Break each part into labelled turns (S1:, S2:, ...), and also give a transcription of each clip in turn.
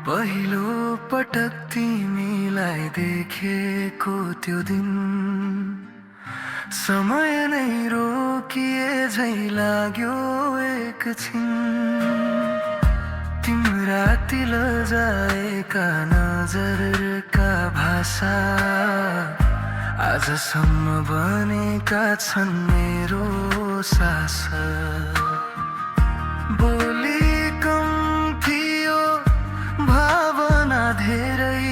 S1: पहिलो पटक तिमीलाई देखेको त्यो दिन समय नै रोकिए झै लाग्यो एकछिन। तिम्रा तिल जाएका नजरका भाषा आजसम्म बनेका छन् मेरो सास। बोली कम थियो भावना धेरै,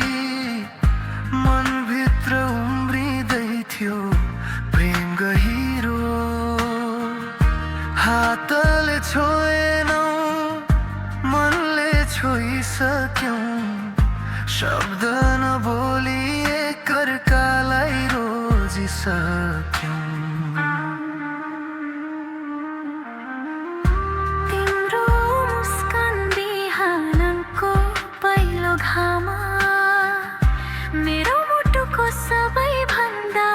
S1: मनभित्र उम्रिँदै थियो प्रेम गहिरो। हातले छोएनौ मनले छोइसक्यौं, शब्द नबोली एकअर्कालाई रोजिसक्यौं।
S2: मेरो मुटुको सबैभन्दा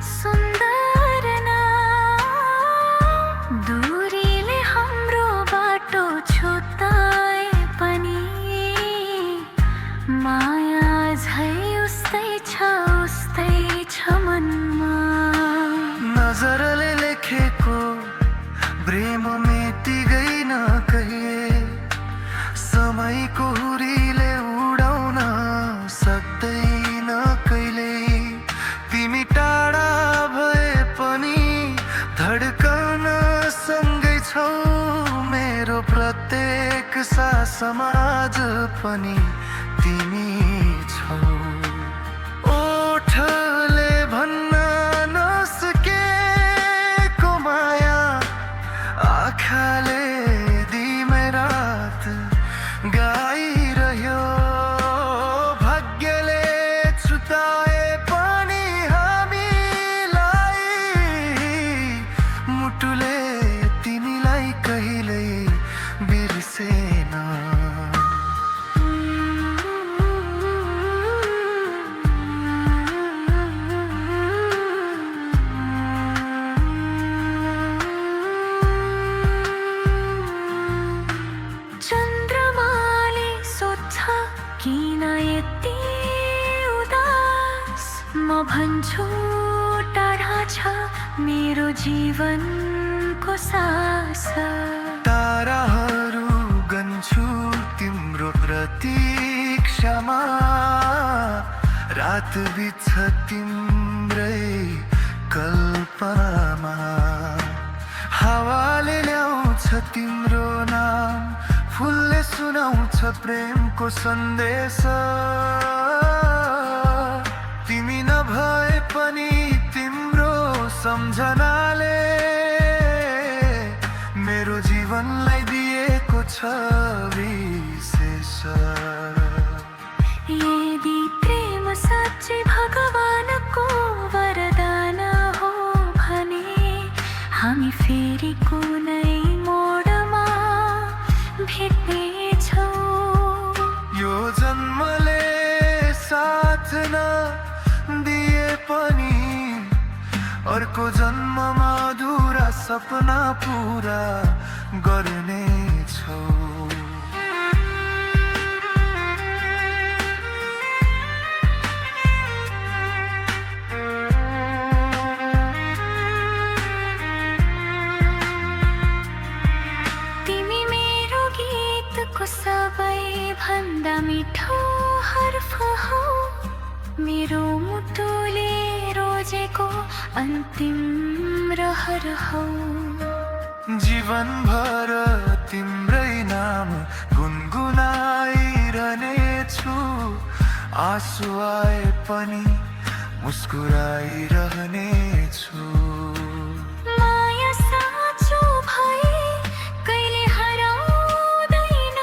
S2: सुन्दर नाम। दूरीले हाम्रो बाटो छुट्याए पनि माया झै उस्तै छ मनमा।
S1: नजरले लेखेको प्रेम मेटिँदैन कहिले, समयको हुरीले उडाउन सक्दैन कहिले। तिमी टाढा भए पनि धड्कन सँगै छौ, मेरो प्रत्येक सासमा आज पनि तिमी छौ। ओठले भन्न नसकेको माया, आँखाले दिमै रात गाइरह्यो। भाग्यले छुटाए पनि हामीलाई, मुटुले तिमीलाई कहिल्यै बिर्सेन।
S2: चन्द्रमाले सोध्छ किन यति उदास, म भन्छु टाढा छ मेरो जीवनको सास।
S1: ताराहरू गन्छु तिम्रो प्रतीक्षामा, रात बित्छ तिम्रै कल्पनामा। हावाले ल्याउँछ तिम्रो नाम, फुलले सुनाउँछ प्रेमको सन्देश। तिमी नभए पनि तिम्रो सम्झनाले मेरो जीवनलाई दिएको छ विशेष।
S2: यदि प्रेम साँच्चै भगवानको वरदान हो भने, हामी फेरि कुनै मोडमा भेट्नेछौँ।
S1: यो जन्मले साथ नदिए पनि अर्को जन्ममा अधुरा सपना पुरा गर्नेछौ।
S2: सबैभन्दा मिठो हर्फ हौ, मेरो मुटुले रोजेको अन्तिम रहर हौ।
S1: जीवनभर तिम्रै नाम गुनगुनाइरहनेछु, आँसु आए पनि मुस्कुराइरहनेछु।
S2: माया साँचो भए कहिले हराउँदैन,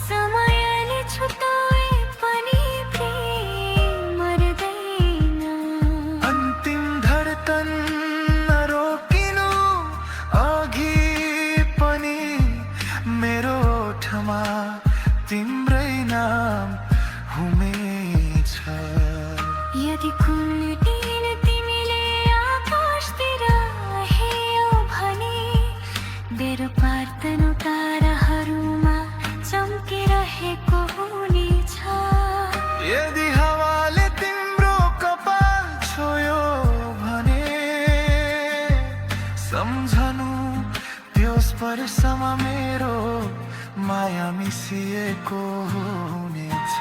S2: समयले छुटाए पनि प्रेम मर्दैन।
S1: अन्तिम धडकन नरोकिनु अघि पनि मेरो ओठमा तिम्रै नाम हुमेछ।
S2: यदि कुनै दिन तिमीले
S1: सम्झनु त्यो स्पर्शमा मेरो माया मिसिएको हुनेछ।